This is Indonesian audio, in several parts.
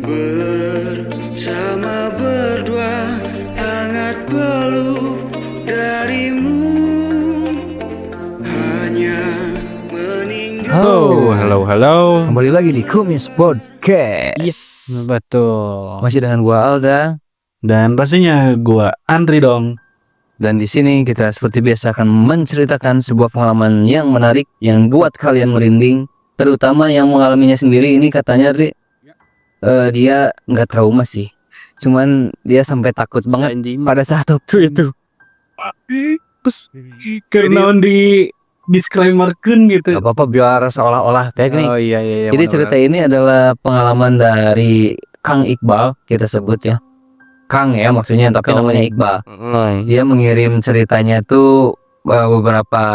Bersama berdua hangat peluk darimu, hanya meninggal. Halo. Kembali lagi di Kumis Podcast. Yes, betul. Masih dengan gua Alda. Dan pastinya gua Andri dong. Dan di sini kita seperti biasa akan menceritakan sebuah pengalaman yang menarik yang buat kalian merinding, terutama yang mengalaminya sendiri. Ini katanya dia nggak trauma sih, cuman dia sampai takut banget pada saat waktu itu. Terus karena di disclaimer kan gitu. Gak apa-apa biar seolah-olah teknik. Oh iya. Jadi cerita ini adalah pengalaman dari Kang Iqbal, kita sebut ya Kang ya maksudnya, tapi namanya Iqbal. Dia mengirim ceritanya tuh beberapa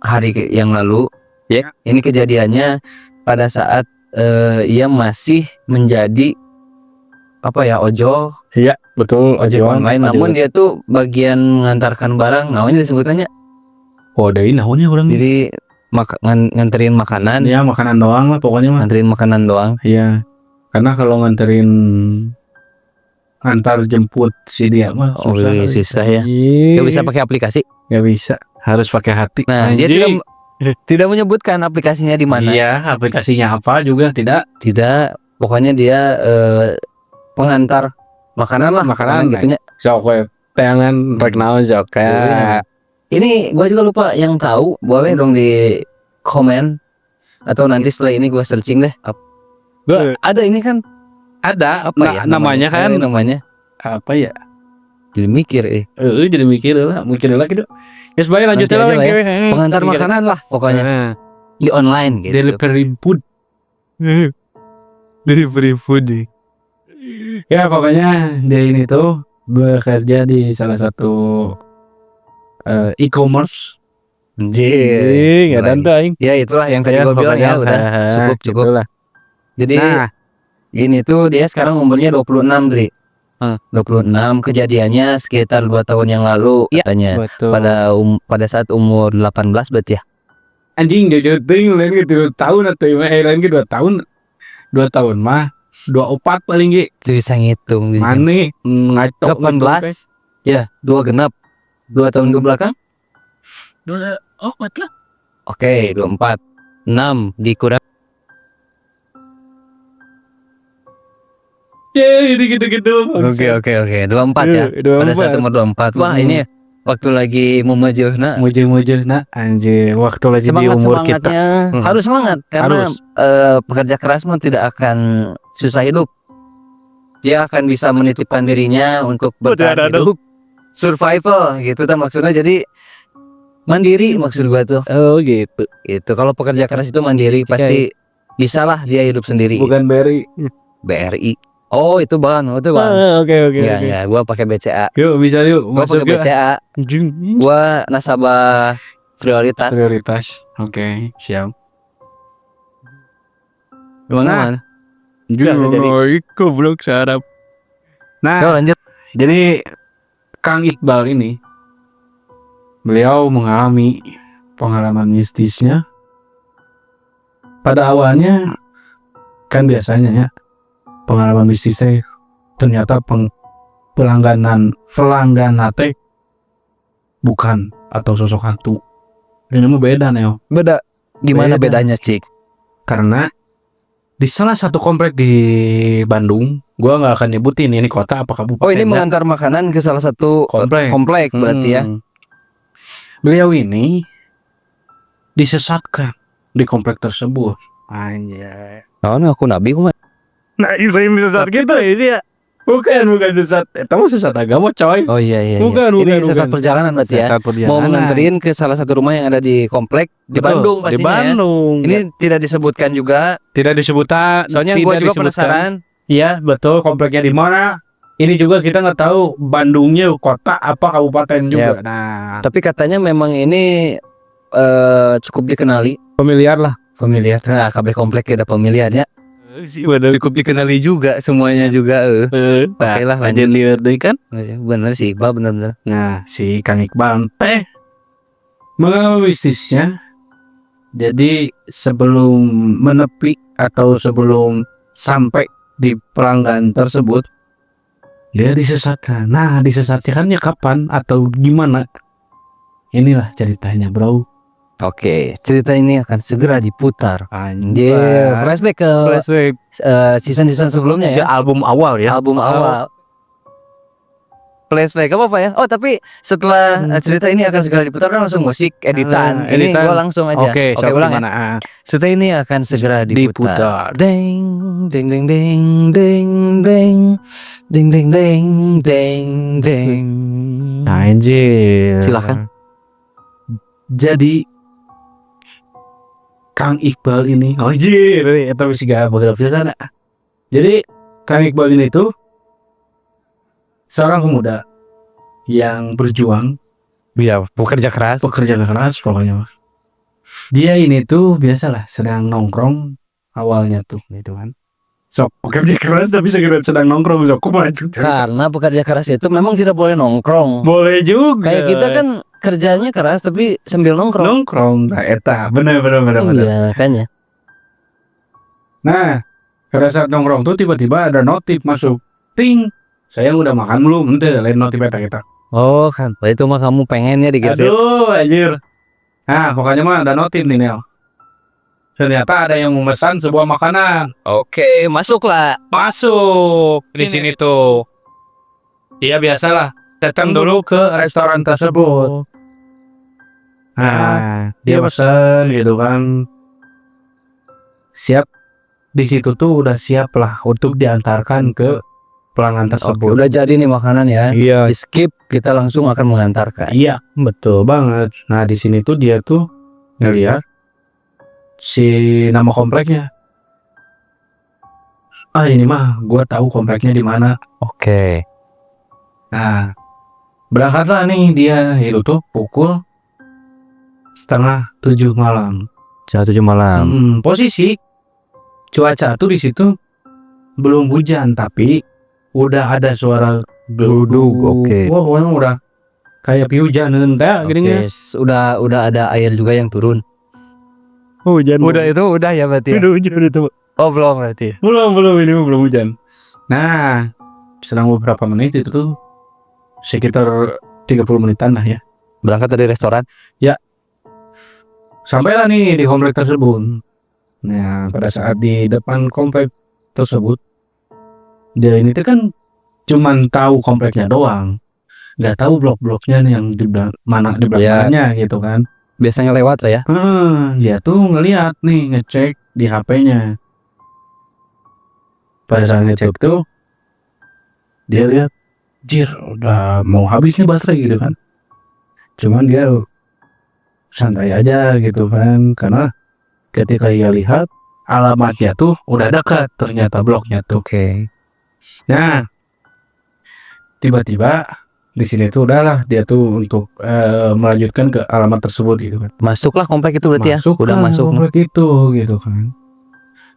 hari yang lalu. Ya. Ini kejadiannya pada saat ia masih menjadi ojol. Iya, betul. Ojek online. Namun dia tuh bagian mengantarkan barang. Namanya disebutnya. Oh, dari naonnya orang. Jadi nganterin makanan. Ya, makanan doang lah pokoknya mah. Nganterin makanan doang. Iya. Karena kalau antar jemput si dia mah susah ya. Gak bisa pakai aplikasi. Gak bisa. Harus pakai hati. Nah, dia tidak menyebutkan aplikasinya di mana. Iya, aplikasinya apa juga tidak. Pokoknya dia pengantar makanan lah, makanan gitunya. Sok tangan rek naon sok. Ini gua juga lupa, yang tahu boleh dong di komen atau nanti setelah ini gua searching deh. Ada ini kan Ada apa ya namanya kan? Namanya Apa ya? jadi mikir Jadi mikir lah gitu. Ya sebagai lanjut lah ya. Pengantar makanan lah pokoknya di online gitu. Delivery food. Ya pokoknya dia ini tuh bekerja di salah satu e-commerce. Nggak ada aing. Ya itulah yang tadi gua bilang ya, udah cukup lah. Jadi ini tuh dia sekarang umurnya 26, Dri. 26, kejadiannya sekitar 2 tahun yang lalu katanya. Betul. Pada saat umur 18 berarti ya. Anjing jauh lain gitu 2 tahun atau lain gitu 2 tahun. 2 tahun mah 24 paling Itu bisa ngitung di sini. Ngaco 18. Ya, 2 genap. 2 tahun ke belakang? 4 lah. Oke, 24. 6 dikurang. Gitu. Oke. 24 ya. 24. Pada saat umur 24. Wah, ini waktu lagi mumajehna. Mujeh anjir, waktu lagi di umur kita. Harus semangat karena pekerja keras mah tidak akan susah hidup. Dia akan bisa menitipkan dirinya untuk bertahan hidup. Survival gitu maksudnya, jadi mandiri maksud gua tuh. Oh gitu. Itu kalau pekerja keras itu mandiri pasti bisalah dia hidup sendiri. Bukan BRI. Oh, itu bang. Oke. Ya, gua pakai BCA. Yuk bisa yuk. Gua pakai BCA. Gua nasabah prioritas. Oke, siap. Gimana? Goblok sarap. Nah, lanjut. Jadi Kang Iqbal ini beliau mengalami pengalaman mistisnya. Pada awalnya kan biasanya ya pengalaman mistisnya ternyata pelanggan teh bukan atau sosok hantu. Ini mah beda Neo. Beda. Gimana bedanya, Cik? Karena di salah satu komplek di Bandung, gua nggak akan nyebutin ini kota apa kabupaten. Oh, ini mengantar makanan ke salah satu komplek berarti ya. Beliau ini disesatkan di komplek tersebut. Anjay. Aku nabi kok. Nah, itu yang sesat gitu ya. Bukan sesat. Kamu sesat agama coy. Oh iya. Bukan. Ini sesat perjalanan berarti ya. Mau nganterin ke salah satu rumah yang ada di komplek. Di Bandung pastinya. Di Bandung. Ini tidak disebutkan juga. Tidak disebutkan. Soalnya gue juga penasaran. Iya betul, kompleknya di mana. Ini juga kita nggak tahu Bandungnya kota apa kabupaten juga. Nah. Tapi katanya memang ini cukup dikenali. Familiar. Nah, KB komplek ada pemilihannya. Cukup dikenali juga semuanya juga. Oke lah, lanjut lihat kan. Bener sih Iqbal, bener. Nah, si Kang Iqbal mengalami mistisnya. Jadi sebelum menepi atau sebelum sampai di pelanggan tersebut, dia disesatkan. Nah, disesatkannya kapan atau gimana? Inilah ceritanya, bro. Oke, cerita ini akan segera diputar. Anjir. Flashback ke Flashback season-season sebelumnya ya. album awal ya. Album awal. Flashback apa ya? Oh, tapi setelah cerita ini akan segera diputar kan langsung musik editan. Ini editan. gua langsung aja. Oke, Oke, ulang ya. gimana? Cerita ini akan segera diputar. Diputar. Deng, deng, deng, deng, deng, deng, deng, deng, deng, deng, deng. Anjir. Silakan. Jadi Kang Iqbal ini, anjir, itu sih gak bakal sana. Jadi Kang Iqbal ini tuh seorang pemuda yang berjuang, Iya, bekerja keras. pekerja keras pokoknya. Dia ini tuh biasalah sedang nongkrong awalnya tuh gitu kan. Sok pekerja keras tapi sedang nongkrong, sok maju. Karena pekerja keras itu memang tidak boleh nongkrong. Boleh juga. Kayak kita kan kerjanya keras tapi sambil nongkrong. nongkrong, nah eta bener. Iya, makanya. Nah, pada saat nongkrong tuh tiba-tiba ada notif masuk, ting. Saya udah makan belum? Ente lain notif eta kita. Oh, kan. Itu mah kamu pengennya digedet. Aduh, anjir. Nah, pokoknya mah ada notif nih, Nel. Ternyata ada yang memesan sebuah makanan. Oke, masuklah. Masuk di sini tuh. Dia biasalah datang dulu ke restoran tersebut. Nah, dia pesan gitu kan. Siap di situ tuh udah siap lah untuk diantarkan ke pelanggan Oke, tersebut. udah jadi nih makanan ya. Iya, Di skip, kita langsung akan mengantarkan. iya, betul banget. Nah, di sini tuh dia tuh ngeliat si nama kompleknya. Ah, ini mah gua tahu kompleknya di mana. Oke. Nah, berangkatlah nih dia itu tuh pukul 6:30 malam. Jam 7 malam. Posisi cuaca tuh di situ belum hujan tapi udah ada suara geluduk. Oke. Wah, pokoknya udah kayak pihujanan teh gini. Udah ada air juga yang turun. Hujan. Itu udah ya berarti. Udah hujan itu. Oh, belum berarti. Belum ini belum hujan. Nah, selang beberapa menit itu tuh sekitar 30 menitan lah ya. Berangkat dari restoran. Sampailah nih di komplek tersebut. Nah, pada saat di depan komplek tersebut, dia ini tuh kan cuman tahu kompleknya doang, nggak tahu blok-bloknya nih yang di mana di belakangnya gitu kan. Biasanya lewat lah ya. Dia tuh ngeliat nih ngecek di HP-nya. Pada saat ngecek tuh, dia lihat, jir udah mau habis nih baterai gitu kan. Cuman dia santai aja gitu kan, karena ketika dia lihat alamatnya tuh udah dekat ternyata bloknya tuh. Oke. Nah, tiba-tiba di sini tuh udahlah dia tuh untuk melanjutkan ke alamat tersebut gitu kan. Masuklah komplek itu berarti ya. Masuk Udah lah masuk. komplek itu gitu kan.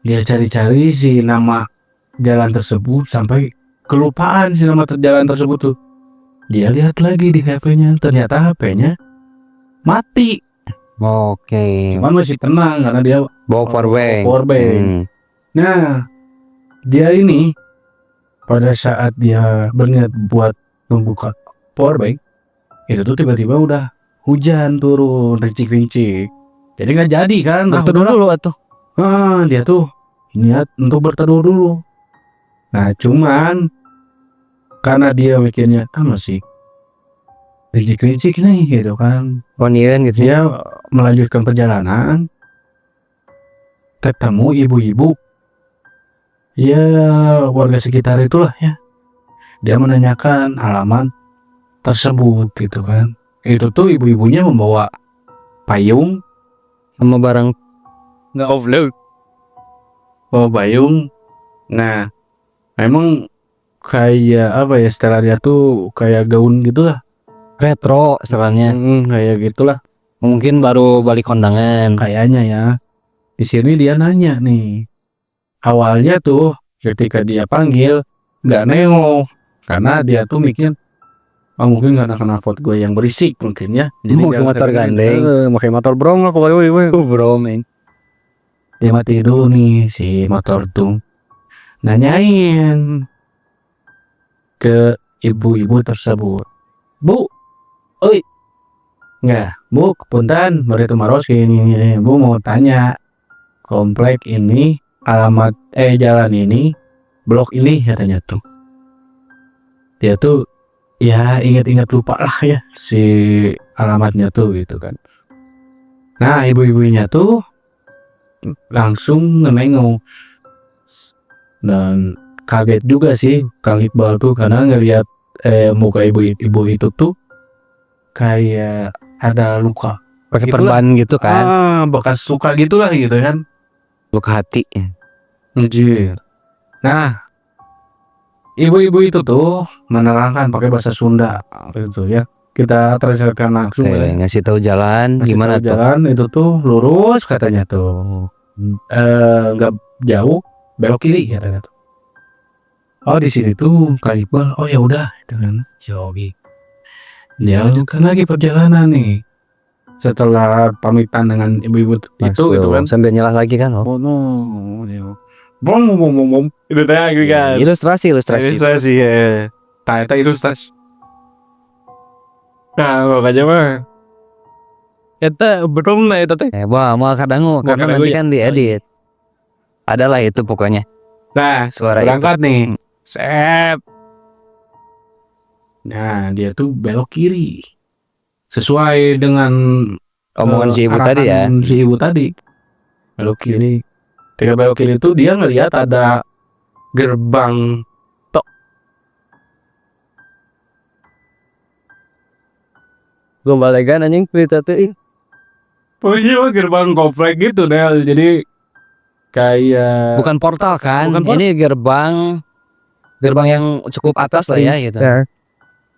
Dia cari-cari si nama jalan tersebut sampai kelupaan si nama jalan tersebut tuh. Dia lihat lagi di HP-nya, ternyata HP-nya mati. Oke. Cuman masih tenang karena dia Bawa powerbank. powerbank. Nah, dia ini pada saat dia berniat buat membuka powerbank, itu tuh tiba-tiba udah hujan turun rincik-rincik. Jadi nggak jadi kan? Berteduh dulu atuh. Dia tuh niat untuk berteduh dulu. Nah, cuman karena dia mikirnya masih rincik-rincik nih gitu kan. Onion gitu. Dia melanjutkan perjalanan, ketemu ibu-ibu ya warga sekitar itulah ya. Dia menanyakan alamat tersebut gitu kan. Itu tuh ibu-ibunya membawa payung Sama barang bawa payung. Nah, emang kayak apa ya, setelannya tuh kayak gaun gitulah. retro istilahnya. Kayak gitulah Mungkin baru balik kondangan. kayaknya ya. Di sini dia nanya nih. Awalnya tuh ketika dia panggil nggak nengok karena dia tuh mikir mungkin karena knalpot gue yang berisik mungkin ya. Jadi Pakai motor gandeng. pakai motor brong lah pokoknya. Bro, men. Dia mati dulu nih si motor tuh. nanyain ke ibu-ibu tersebut, Bu, oi, nggak, Bu, punten, bari tumaros ini, Bu mau tanya, komplek ini, alamat jalan ini, blok ini katanya tuh. Dia tuh ya ingat-ingat lupa lah ya si alamatnya tuh gitu kan. Nah ibu-ibunya tuh langsung nengok dan kaget juga sih Kang Iqbal tuh karena ngelihat muka ibu-ibu itu tuh kayak ada luka Pakai gitulah. perban gitu kan. Bekas luka gitulah gitu kan. Luka hati. Anjir. Nah ibu-ibu itu tuh menerangkan pakai bahasa Sunda gitu ya. Kita translatekan langsung Oke, ya. ngasih tahu jalan Ngasih gimana tahu tuh? jalan itu tuh lurus katanya tuh. Nggak jauh belok kiri katanya tuh. Oh di sini tuh Kang Iqbal. Oh ya udah itu kan. Si Ogi. Dia lanjutkan lagi perjalanan nih. Setelah pamitan dengan ibu-ibu itu gitu kan. Sambil nyelah lagi kan. Oh no. Bom. Itu teh kan. Ilustrasi. Ilustrasi ya. Eta ilustrasi. Nah, makanya mah. Eta belum lah eta teh. Wah, mau kadangu karena kadangu nanti ya? kan diedit. Adalah itu pokoknya Nah, suara berangkat itu. nih. Sep. Nah, dia tuh belok kiri. Sesuai dengan Omongan si ibu tadi ya. arahan si ibu tadi. Belok kiri. Ketika belok kiri itu dia ngelihat ada gerbang Gue balegan anjing cerita tuh. pokoknya gerbang komplek gitu Nel. Jadi kayak Bukan portal kan? Bukan portal. Ini gerbang yang cukup atas lah ya gitu.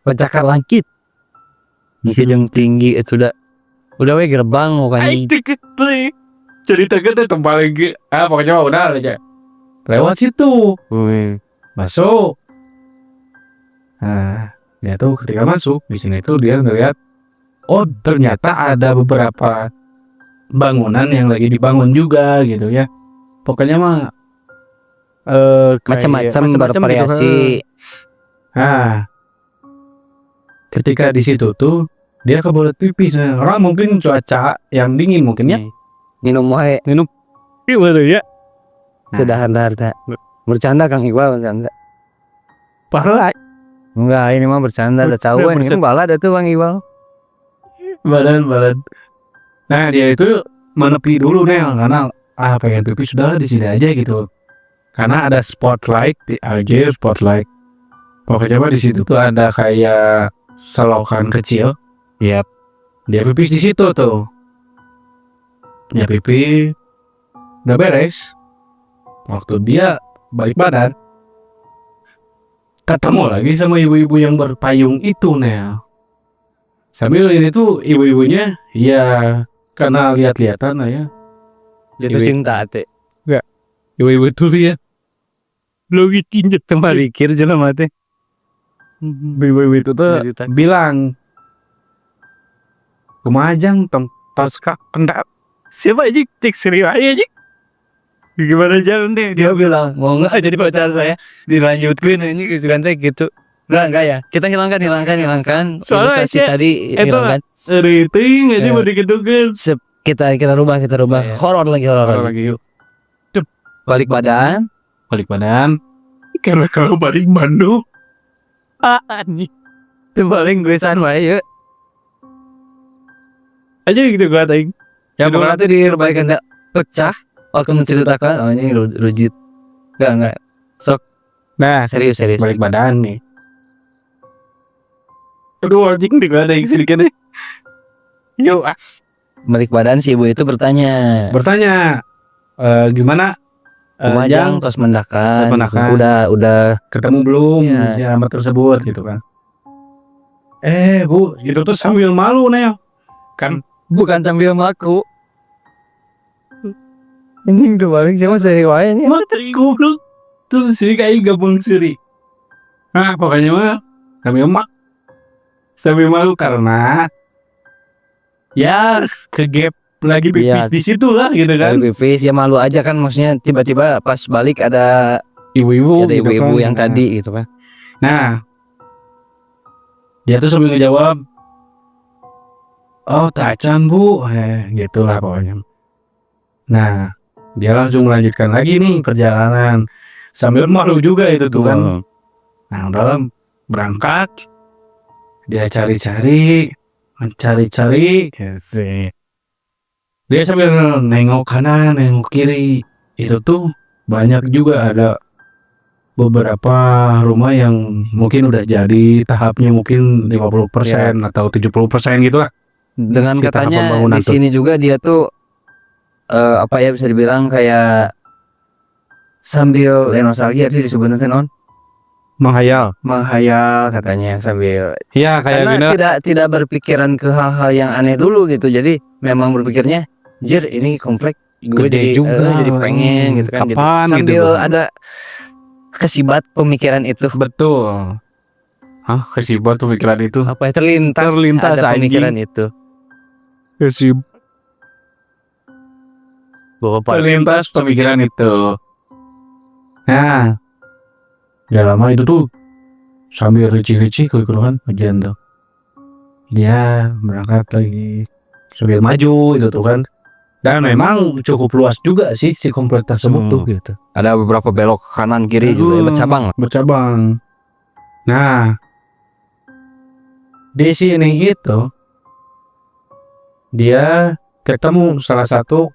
Pencakar langit. Yang tinggi itu udah we gerbang Ay, bukan. dikit nih. Cerita kita tempat lagi. Pokoknya mah udah aja. Lewat situ. Masuk. Nah, dia tuh ketika masuk di sini tuh dia ngeliat, oh ternyata ada beberapa bangunan yang lagi dibangun juga gitu ya. Pokoknya mah Macam-macam gitu. bervariasi. Nah, ketika di situ tuh dia kebelet pipis. Nah, orang mungkin cuaca yang dingin mungkin ya. Minum wae. Gimana ya? Sudah tak. Bercanda Kang Iqbal bercanda. Parah. Enggak, ini mah bercanda. Ada tahu ini balad itu Kang Iqbal. Badan. Nah dia itu menepi dulu Nel karena pengen pipis sudah di sini aja gitu. Karena ada spotlight di aja spotlight. Pokoknya mah di situ tuh ada kayak selokan kecil. Yap. Dia pipis di situ tuh. Ya pipis udah beres. Waktu dia balik badan ketemu lagi sama ibu-ibu yang berpayung itu Nel. Sambil ini tuh ibu-ibunya ya karena lihat-lihatan lah ya. Jatuh cinta teh. Ibu-ibu tuh ya lagi tinjek tempat Pikir jalan mati. ibu-ibu itu tuh bilang kumajang tos kak kendak siapa aja cek serius aja gimana jalan deh Dia bilang mau nggak jadi pacar saya dilanjutkan ini kan teh gitu. Enggak ya. Kita hilangkan Soalnya ilustrasi Asia, tadi hilangkan. rating aja mau dikitukan Kita rubah. Iya. Horor lagi. lagi yuk Balik badan. karena kalau balik Bandung Nih. Itu paling tulisan wae yuk. aja gitu gue ting Yang pernah tuh diperbaikan enggak pecah waktu menceritakan oh ini rujit. Enggak. Sok nah serius. balik badan nih aduh anjing di ada yang sedikit deh yuk Balik badan si ibu itu bertanya. Gimana Kumajang tos mendakan. Udah ketemu belum Iya. si alamat tersebut gitu kan Bu itu tuh sambil malu Nel kan bukan sambil melaku. Ini udah balik sama saya wae nih. materi goblok tuh sih kayak gabung siri nah pokoknya mah sambil malu karena ya kegap lagi pipis Iya. di situ lah gitu kan Dari pipis ya malu aja kan maksudnya tiba-tiba pas balik ada ibu-ibu Ada gitu ibu-ibu kan. yang tadi gitu kan. Nah, dia tuh sambil ngejawab, oh Tacan bu, gitulah pokoknya. Nah, dia langsung melanjutkan lagi nih perjalanan sambil malu juga itu tuh kan. Nah, dalam berangkat, dia cari-cari, mencari-cari, dia sambil nengok kanan, nengok kiri. Itu tuh banyak juga ada beberapa rumah yang mungkin udah jadi tahapnya mungkin 50% atau 70% gitu lah. Dengan Si tahap katanya pembangunan di sini juga dia tuh apa ya, bisa dibilang kayak sambil nostalgia sih disebutnya non menghayal katanya sambil Iya kayak karena gini lah. tidak berpikiran ke hal-hal yang aneh dulu gitu, jadi memang berpikirnya jir ini komplek gue Gede jadi juga, jadi pengen gitu kan gitu. kapan gitu, Sambil Bang? ada kesibat pemikiran itu, Betul. Hah, kesibat tuh pikiran itu. apa ya, terlintas Terlintas, ada pemikiran anjing. itu. Terlintas pemikiran itu. Nah, gak lama itu tuh sambil ricih-ricih kan ujian tuh. Dia berangkat lagi sambil maju itu tuh kan. Dan memang cukup luas juga sih si komplek tersebut tuh gitu. Ada beberapa belok ke kanan kiri juga bercabang. Bercabang. Nah, di sini itu dia ketemu salah satu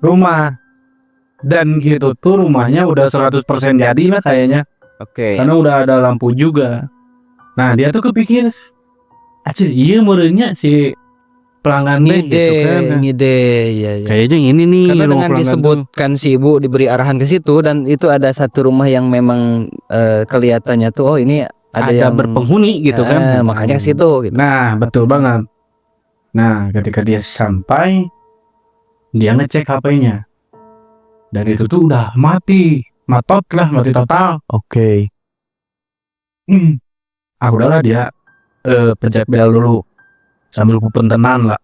rumah. Dan itu tuh rumahnya udah 100% jadi lah kayaknya. Oke. Karena udah ada lampu juga. Nah, dia tuh kepikir, acil iya merenya si pelanggan deh gitu kan. Ngide, ya. Kayaknya ini nih Karena rumah dengan pelanggan tuh. disebutkan si ibu diberi arahan ke situ dan itu ada satu rumah yang memang kelihatannya tuh oh ini ada yang berpenghuni gitu kan. makanya ke situ gitu. Nah, betul banget. Nah, ketika dia sampai, dia ngecek HP-nya. Dan itu tuh udah mati. Matot lah, mati total. Oke. Udahlah dia pencet bel dulu. Sambil kupentenan lah.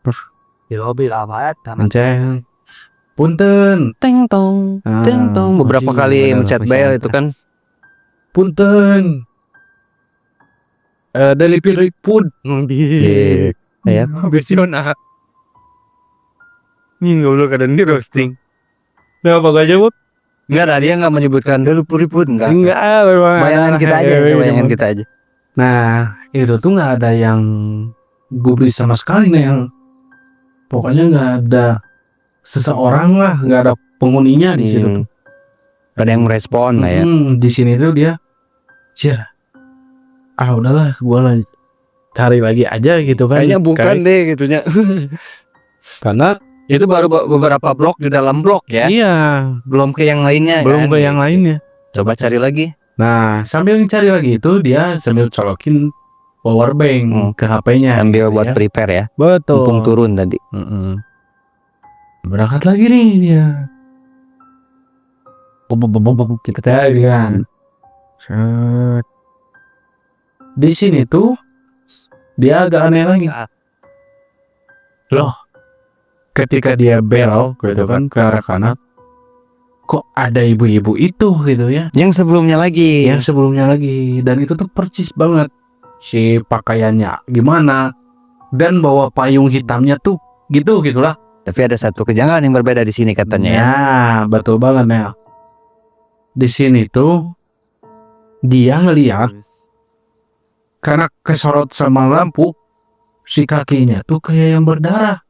Terus Di lobby lah Pak. pencet. Punten. Teng tong, teng tong. Beberapa anjing, kali ada mencet voice bel over. itu kan. Punten. Delivery food. Ya. Visioner. Ini goblok ada di roasting. Nah, apa aja, Bu? Enggak ada, dia enggak menyebutkan dulu pun enggak. Memang. Bayangan kita aja, bayangan kita aja. Nah, itu tuh nggak ada yang gubris sama sekali nih yang pokoknya nggak ada seseorang lah, nggak ada penghuninya di situ tuh. Ada yang merespon lah ya. Di sini tuh dia, udahlah, gua lah cari lagi aja gitu kan. Kayaknya bukan deh gitunya. Karena Itu baru beberapa blok di dalam blok ya. iya, Belum ke yang lainnya belum kan? ke yang lainnya. Coba cari lagi. Nah, sambil cari lagi itu dia sambil colokin power bank ke HP-nya. Ambil gitu buat ya. prepare ya. Betul. Mumpung turun tadi. Berangkat lagi nih dia. Kita tadi kan. Set. Di sini tuh dia agak aneh lagi. Loh, ketika dia belok gitu kan ke arah kanan, kok ada ibu-ibu itu gitu ya. Yang sebelumnya lagi. Yang sebelumnya lagi, dan itu tuh persis banget si pakaiannya gimana dan bawa payung hitamnya tuh gitulah. Tapi ada satu kejanggalan yang berbeda di sini katanya ya. Nah, betul banget Mel. Di sini tuh dia ngeliat karena kesorot sama lampu si kakinya tuh kayak yang berdarah.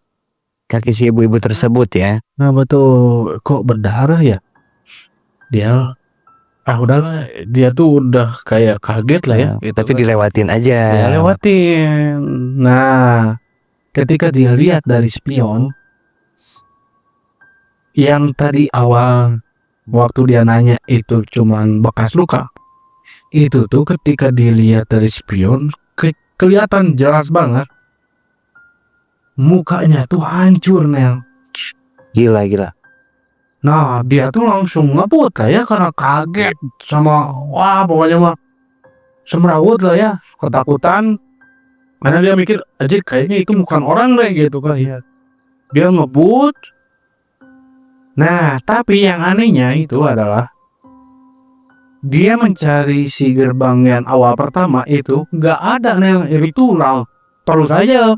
Kaki si ibu-ibu tersebut ya. Nah betul, kok berdarah ya? Dia udahlah, dia tuh udah kayak kaget lah ya. Gitu Tapi kan. dilewatin aja. Dia lewatin. Nah, ketika dia lihat dari spion yang tadi awal waktu dia nanya itu cuman bekas luka, itu tuh ketika dilihat dari spion kelihatan jelas banget mukanya tuh hancur Nel. Gila. Nah dia tuh langsung ngebut lah ya karena kaget sama pokoknya mah semrawut lah ya, ketakutan karena dia mikir aja kayaknya itu bukan orang deh gitu kan ya. Dia ngebut. Nah tapi yang anehnya itu adalah dia mencari si gerbang yang awal pertama itu nggak ada Nel, itu terus aja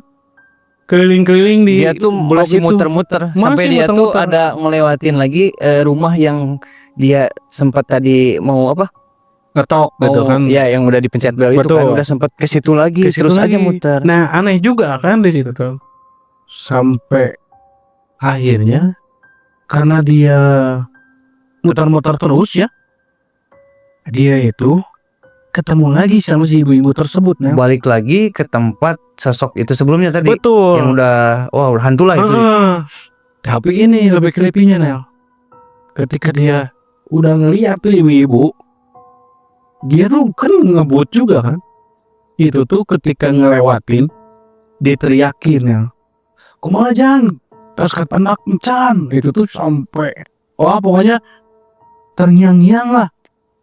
keliling-keliling di Dia tuh blok masih itu. muter-muter sampai Masih dia tuh muter-muter. ada ngelewatin lagi rumah yang dia sempat tadi mau apa? Ngetok gitu Mau kan. ya yang udah dipencet bel itu kan Betul. udah sempat ke situ lagi Ke situ terus lagi. aja muter. Nah aneh juga kan di situ tuh. Sampai akhirnya karena dia muter-muter terus ya, dia itu ketemu lagi sama si ibu-ibu tersebut. Nah, Balik lagi ke tempat sosok itu sebelumnya tadi betul. yang udah udah hantu lah itu. Tapi ini lebih creepy-nya Nel. Ketika dia udah ngeliat tuh ibu-ibu, dia tuh kan ngebut juga kan. Itu tuh ketika ngelewatin diteriakin ya. Kumaha jang? Tas anak encan. Itu tuh sampai pokoknya terngiang-ngiang lah.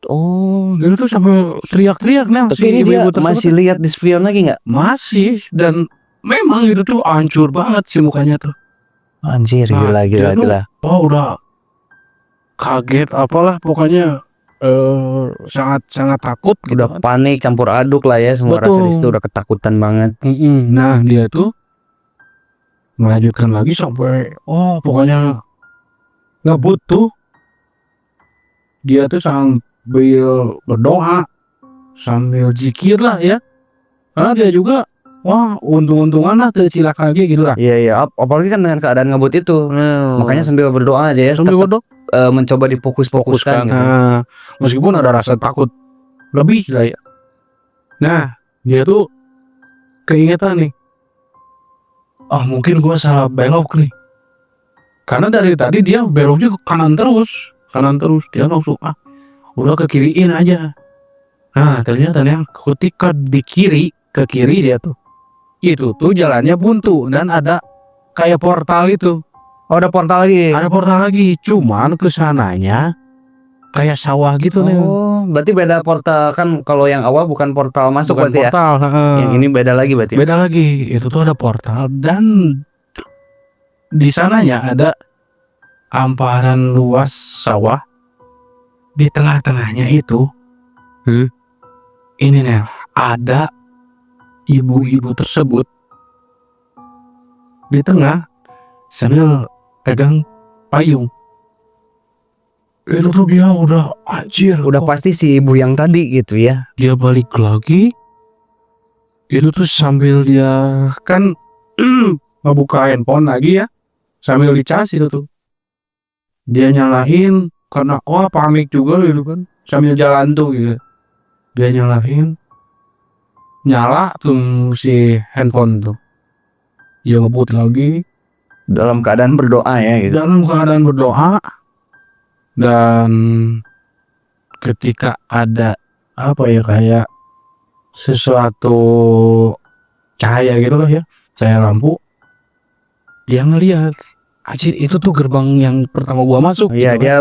Oh, Itu tuh sampai teriak-teriak Nel. tapi ini dia masih lihat di spion lagi nggak? Masih, dan memang itu tuh hancur banget sih mukanya tuh. Anjir, Nah, dia tuh, gila. udah kaget apalah pokoknya sangat takut gitu Udah kan. panik campur aduk lah ya semua rasa Betul. di situ udah ketakutan banget. Nah dia tuh melanjutkan lagi sampai pokoknya ngebut tuh. Dia tuh sambil berdoa, sambil zikir lah ya. Karena dia juga untung-untungan lah tercilak lagi gitu lah. Iya, apalagi kan dengan keadaan ngebut itu. Makanya sambil berdoa aja ya, sambil tetap, berdoa mencoba difokuskan gitu. Nah, meskipun ada rasa takut lebih lah ya. Nah, dia tuh keingetan nih. Mungkin gua salah belok nih. Karena dari tadi dia beloknya ke kanan terus. Dia langsung udah ke kiriin aja. Nah, ternyata yang ketika ke kiri dia tuh. Itu tuh jalannya buntu dan ada kayak portal itu. Oh, ada portal lagi. Ada portal lagi, cuman kesananya kayak sawah gitu nih. Oh, berarti beda portal kan, kalau yang awal bukan portal masuk Bukan berarti portal, ya. Yang ini beda lagi berarti. beda lagi. Itu tuh ada portal dan di sananya ada hamparan luas sawah. Di tengah-tengahnya itu, ini nih ada ibu-ibu tersebut di tengah sambil pegang payung. Itu tuh dia udah anjir, Udah kok pasti si ibu yang tadi gitu ya. dia balik lagi. Itu tuh sambil dia kan ngebuka handphone lagi ya, sambil dicas itu tuh. Dia nyalain karena panik juga gitu kan, sambil jalan tuh gitu. Dia nyalain, nyala tuh si handphone tuh. Dia ngebut lagi Dalam keadaan berdoa ya gitu. dalam keadaan berdoa. Dan ketika ada kayak sesuatu cahaya gitu loh ya, cahaya lampu, dia ngelihat anjir itu tuh gerbang yang pertama gua masuk. Iya, gitu dia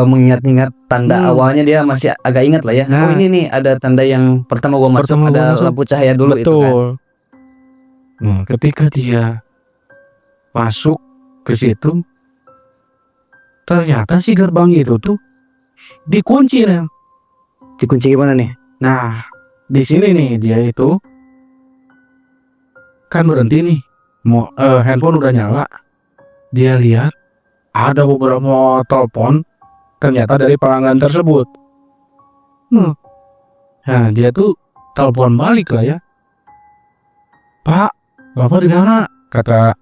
mengingat-ingat tanda awalnya, dia masih agak ingat lah ya. Nah. Oh, ini nih ada tanda yang pertama gua masuk, Pertama gua ada masuk. lampu cahaya dulu itu kan. Betul. Nah, ketika dia masuk ke situ, ternyata si gerbang itu tuh dikunci nih. Dikunci gimana nih? Nah, di sini nih dia itu kan berhenti nih, handphone udah nyala. Dia lihat ada beberapa telepon ternyata dari pelanggan tersebut. Nah, dia tuh telepon balik lah ya. Pak, Bapak di mana? Kata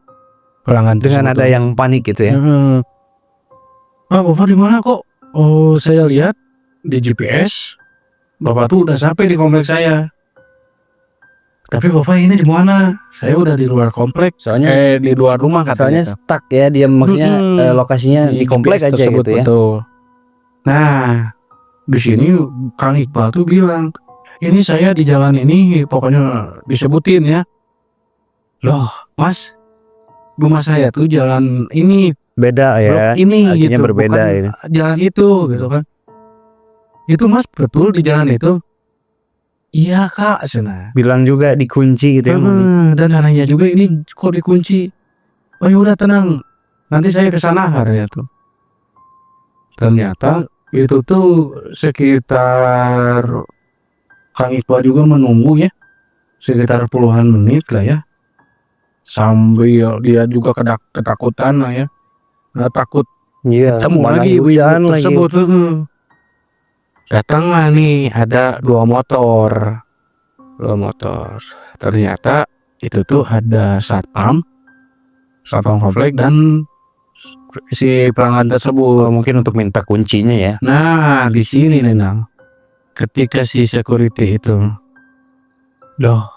pelanggan Dengan tersebut. ada yang panik gitu ya. Bapak di mana kok? Oh, saya lihat di GPS Bapak tuh udah sampai di komplek saya. Tapi Bapak ini di mana? Saya udah di luar komplek. Soalnya Di luar rumah soalnya katanya. stuck ya dia, maksudnya lokasinya di komplek GPS aja tersebut, gitu ya. betul. Nah, di sini Kang Iqbal tuh bilang, ini saya di jalan ini pokoknya disebutin ya. Loh, Mas, rumah saya tuh jalan ini, Beda ya. ini artinya gitu, berbeda bukan ini. jalan itu gitu kan. Itu Mas betul di jalan itu? Iya Kak, sana. Bilang juga dikunci gitu ya. Dan anehnya juga ini kok dikunci. Oh ya udah tenang, nanti saya ke sana katanya tuh. Ternyata Itu tuh sekitar Kang Iqbal juga menunggu ya, sekitar puluhan menit lah ya, sambil dia juga ketakutan lah ya, takut Iya, ketemu mana lagi ibu-ibu hujan lagi. tersebut. Datanglah nih ada dua motor. Ternyata itu tuh ada satpam komplek dan si pelanggan Oh, tersebut. mungkin untuk minta kuncinya ya. Nah, di sini Nenang, ketika si security itu loh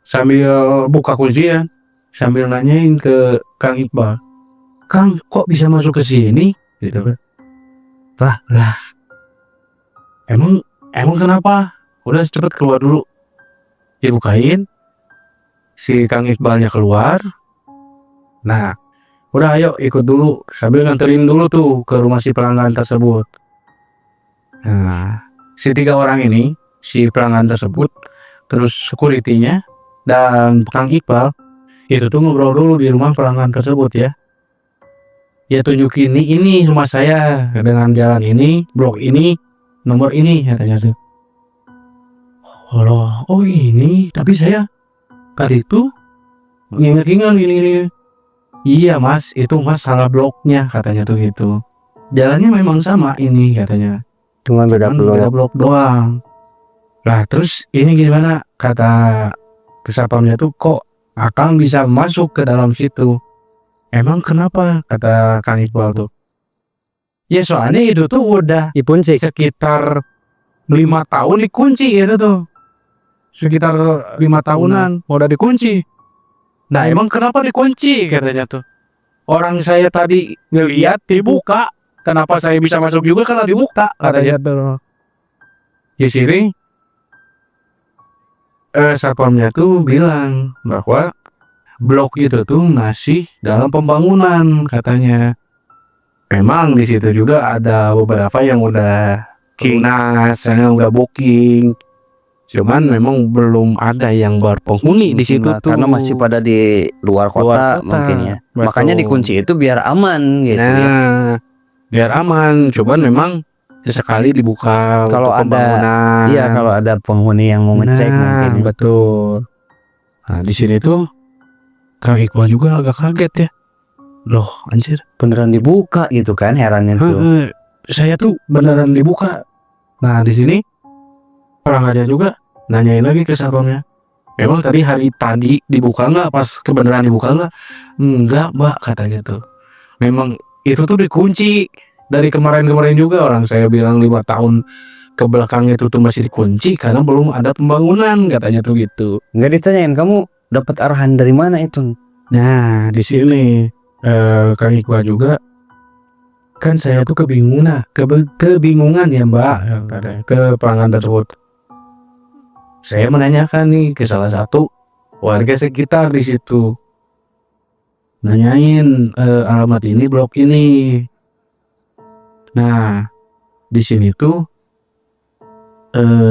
sambil buka kunci ya, sambil nanyain ke Kang Iqbal, Kang kok bisa masuk ke sini gitu kan. Lah emang kenapa, udah cepet keluar dulu. Dibukain, si Kang Iqbalnya keluar. Nah udah ayo ikut dulu, sambil nganterin dulu tuh ke rumah si pelanggan tersebut. Nah si 3 orang ini, si pelanggan tersebut, terus security-nya dan Kang Iqbal itu tuh ngobrol dulu di rumah pelanggan tersebut ya. Ya tunjukin ini rumah saya dengan jalan ini, blok ini, nomor ini katanya tuh. Oh ini, tapi saya tadi tuh nginget-nginget ini. Iya mas, itu mas salah bloknya katanya tuh gitu. Jalannya memang sama ini katanya, Cuma beda beda blok doang. Nah terus ini gimana, kata kesatpamnya tuh, kok Akang bisa masuk ke dalam situ, emang kenapa, kata Kang Iqbal tuh. Ya soalnya itu tuh udah dikunci. sekitar 5 tahun dikunci itu tuh, sekitar 5 tahunan udah dikunci. Nah emang kenapa dikunci katanya tuh, orang saya tadi ngeliat dibuka, kenapa saya bisa masuk juga karena dibuka katanya tuh. Di sini satpamnya tuh bilang bahwa blok itu tuh masih dalam pembangunan katanya. Memang di situ juga ada beberapa yang udah lunas, yang udah booking. Cuman memang belum ada yang berpenghuni di situ tuh. Karena masih pada di luar kota, mungkin ya. Betul. Makanya dikunci itu biar aman gitu ya. Nah, biar aman. Cuman memang sekali dibuka Kalau untuk ada, pembangunan. iya kalau ada penghuni yang mau ngecek mungkin. Ya. Betul. Nah di sini tuh Kang Iqbal juga agak kaget ya. Loh anjir, Beneran dibuka gitu kan, herannya tuh. saya tuh beneran dibuka. Nah di sini pelanggannya juga nanyain lagi ke satpamnya, emang tadi hari tadi dibuka nggak, pas kebenaran dibuka nggak? Enggak mbak katanya tuh, memang itu tuh dikunci dari kemarin juga, orang saya bilang 5 tahun ke belakang itu tuh masih dikunci karena belum ada pembangunan katanya tuh gitu. Nggak ditanyain kamu dapat arahan dari mana itu? Nah di sini Kang Iqbal juga, kan saya tuh kebingungan ya mbak, ke pelanggan tersebut. Saya menanyakan nih ke salah satu warga sekitar di situ, nanyain alamat ini, blok ini. Nah di sini tuh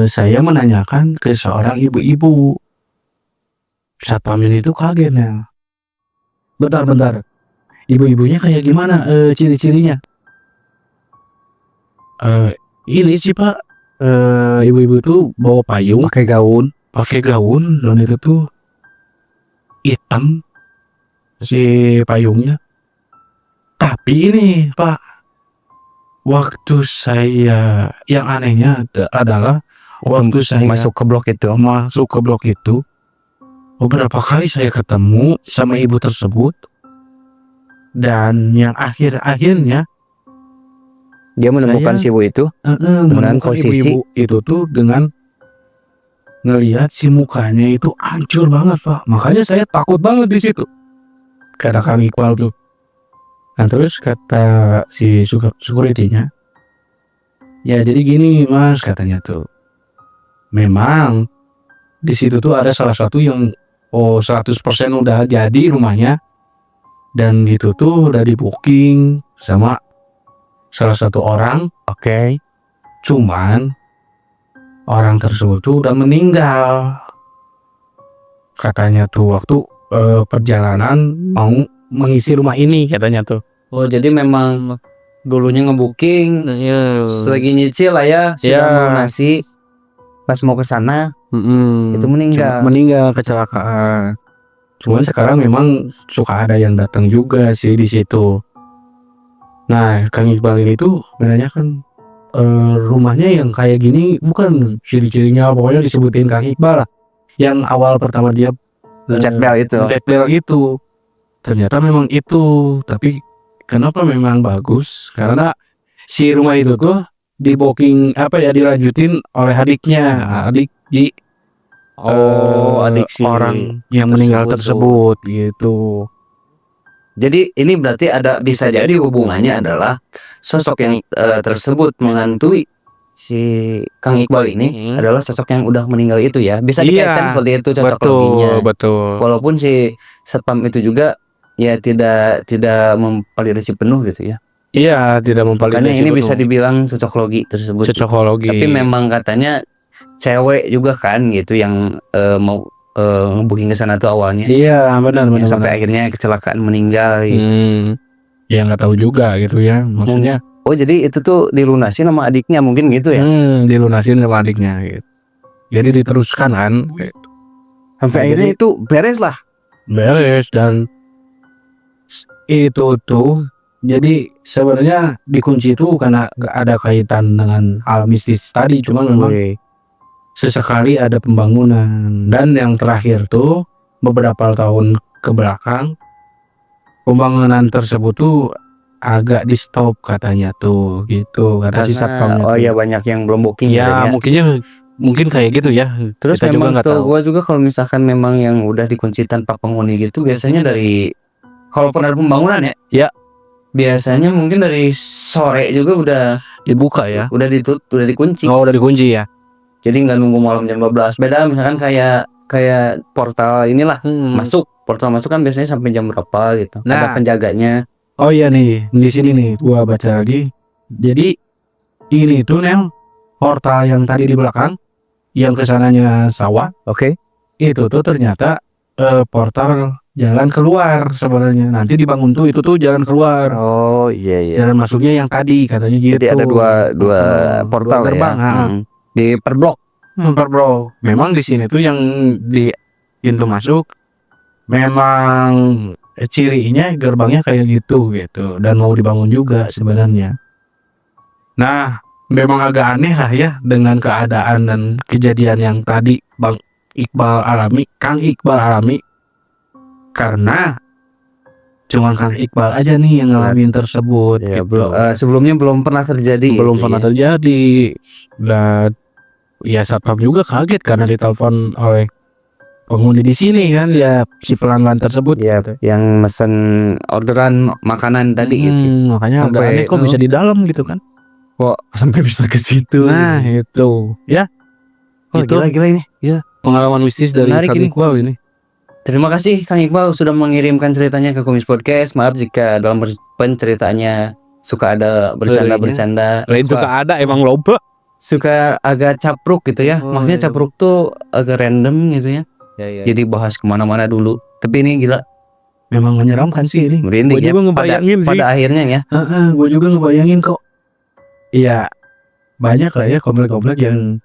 saya menanyakan ke seorang ibu-ibu. Satpam ini tuh kaget ya. Bentar, ibu-ibunya kayak gimana ciri-cirinya? Ini sih pak, ibu-ibu tuh bawa payung, Pakai gaun. dan itu tuh hitam si payungnya. Tapi ini pak, waktu saya, yang anehnya adalah waktu saya Masuk ke blok itu. beberapa kali saya ketemu sama ibu tersebut, dan yang akhirnya Dia menemukan si ibu itu dengan menemukan posisi ibu-ibu itu tuh dengan ngelihat si mukanya itu hancur banget pak. Makanya saya takut banget di situ, kata Kang Iqbal tuh. Nah terus kata si security-nya, ya jadi gini mas katanya tuh, memang di situ tuh ada salah satu yang 100% udah jadi rumahnya, dan itu tuh udah di booking sama salah satu orang. Oke. Cuman orang tersebut tuh udah meninggal katanya tuh waktu perjalanan mau mengisi rumah ini katanya tuh. Oh jadi memang dulunya ngebooking, lagi nyicil lah ya, sudah Ya. melunasi, pas mau ke sana itu meninggal. Meninggal kecelakaan. Cuman sekarang memang suka ada yang datang juga sih di situ. Nah, Kang Iqbal ini tuh menanyakan rumahnya yang kayak gini bukan, ciri-cirinya pokoknya disebutin Kang Iqbal lah. Yang awal pertama dia Pencet bel itu. pencet bel itu. Ternyata memang itu, tapi kenapa memang bagus? Karena si rumah itu tuh dilanjutin oleh adiknya, adik di adik si orang yang meninggal tersebut gitu. Jadi ini berarti bisa jadi hubungannya adalah sosok yang tersebut menghantui si Kang Iqbal ini adalah sosok yang udah meninggal itu ya. Bisa dikaitkan seperti itu cocok loginya. Betul. Walaupun si satpam itu juga ya tidak memvalidasi penuh gitu ya. Iya, tidak memvalidasi. Makanya ini bisa dibilang cocok logi tersebut. Cocokologi. Tapi memang katanya cewek juga kan gitu yang mau ngebooking ke sana tuh awalnya. Iya, benar. Sampai akhirnya kecelakaan meninggal gitu. Ya nggak tahu juga gitu ya, maksudnya. Oh jadi itu tuh dilunasi sama adiknya mungkin gitu ya? Dilunasin sama adiknya gitu. Jadi diteruskan kan. Gitu. Sampai akhirnya itu beres lah. Beres, dan itu tuh jadi sebenarnya dikunci itu karena gak ada kaitan dengan hal mistis tadi, cuma memang sesekali ada pembangunan. Dan yang terakhir tuh beberapa tahun ke belakang pembangunan tersebut tuh agak di stop katanya tuh gitu, kata si satpamnya. Oh ya banyak yang belum booking ya, mungkin kayak gitu ya. Terus kita memang juga nggak tahu. Gua juga kalau misalkan memang yang udah dikunci tanpa penghuni gitu biasanya dari kalaupun ada pembangunan ya biasanya mungkin dari sore juga udah dibuka ya, udah dikunci. udah dikunci ya. Jadi nggak nunggu malam jam 12. Beda misalkan kayak portal inilah portal masuk kan biasanya sampai jam berapa gitu. Ada penjaganya. Oh iya nih, di sini nih gua baca lagi. Jadi ini tuh Nel, portal yang tadi di belakang yang kesananya sawah. Oke. Itu tuh ternyata portal jalan keluar sebenarnya. Nanti dibangun tuh itu tuh jalan keluar. Oh iya. Jalan masuknya yang tadi katanya gitu. Jadi ada dua portal dua gerbang, ya. Di per blok. Memang di sini tuh yang di pintu masuk memang cirinya gerbangnya kayak gitu dan mau dibangun juga sebenarnya. Nah, memang agak aneh lah ya dengan keadaan dan kejadian yang tadi Kang Iqbal alami, karena cuman Kang Iqbal aja nih yang ngalamin tersebut ya, gitu. Sebelumnya belum pernah terjadi. Terjadi. Dan ya satpam juga kaget karena ditelepon oleh penghuni di sini kan, ya si pelanggan tersebut ya, yang mesen orderan makanan tadi gitu. Makanya agak aneh kok bisa di dalam gitu kan. Kok sampai bisa ke situ. Nah, itu. Ya. Itu gila ini. Ya. Pengalaman mistis dari Kang Iqbal ini. Terima kasih Kang Iqbal sudah mengirimkan ceritanya ke Kumis Podcast. Maaf jika dalam penceritaannya suka ada bercanda. Lain suka ada emang loba. Suka agak capruk gitu ya. Maksudnya capruk tuh agak random gitu ya. Jadi bahas kemana-mana dulu. Tapi ini gila. Memang menyeramkan sih ini. Merinding Gue juga ngebayangin sih. Pada akhirnya ya. Gue juga ngebayangin kok. Iya, banyak lah ya komplek-komplek yang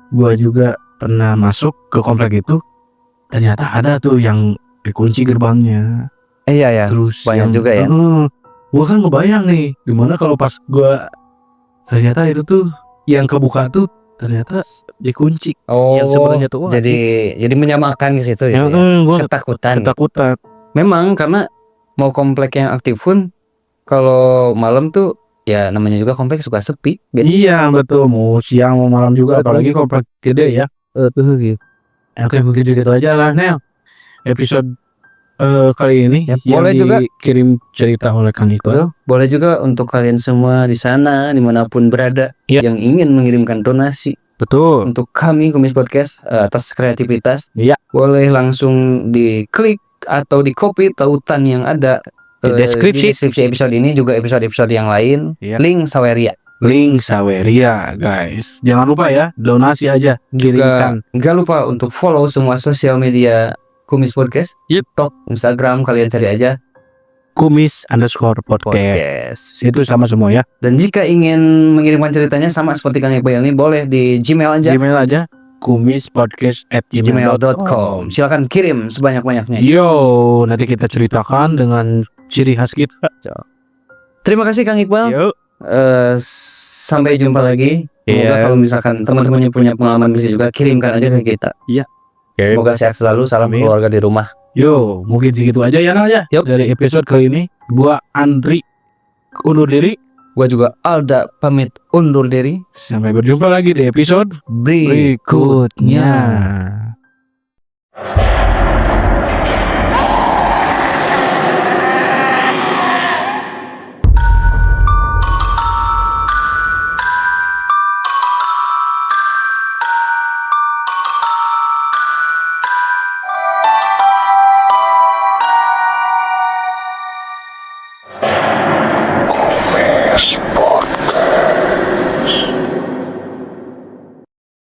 gue juga pernah masuk ke komplek itu. Ternyata ada tuh yang dikunci gerbangnya. Iya. Terus banyak juga ya. Gue kan ngebayang nih, gimana kalau pas gue ternyata itu tuh yang kebuka tuh ternyata dikunci. Yang sebenarnya tuh jadi menyamakan ke situ ya. Ketakutan. Memang karena mau komplek yang aktif pun kalau malam tuh ya namanya juga komplek suka sepi. Iya betul, mau siang mau malam juga, apalagi komplek gede ya. Oke, begitu aja lah Nel. Episode kali ini ya, yang boleh juga kirim cerita oleh Kang Iqbal. Boleh juga untuk kalian semua di sana dimanapun berada yang ingin mengirimkan donasi. Betul. Untuk kami Kumis Podcast atas kreativitas. Iya. Boleh langsung diklik atau di copy tautan yang ada di deskripsi episode ini, juga episode-episode yang lain. Link Saweria guys. Jangan lupa ya, donasi aja. Juga jangan lupa untuk follow semua sosial media Kumis Podcast, TikTok, Instagram, kalian cari aja @kumis_podcast. Itu sama semua ya. Dan jika ingin mengirimkan ceritanya sama seperti Kang Iqbal ini, boleh di Gmail aja. Gmail aja kumispodcast@gmail.com. Silakan kirim sebanyak-banyaknya. Yo, nanti kita ceritakan dengan ciri khas kita. Terima kasih Kang Iqbal. Yo. Sampai jumpa lagi. Semoga kalau misalkan teman-temannya punya pengalaman bisnis juga, kirimkan aja ke kita. Iya. Semoga sehat selalu. Salam Amin. keluarga di rumah. Yo, mungkin segitu aja ya Nal ya. Yup. Dari episode kali ini, gua Andri undur diri. Gua juga Alda pamit undur diri. Sampai berjumpa lagi di episode Berikutnya.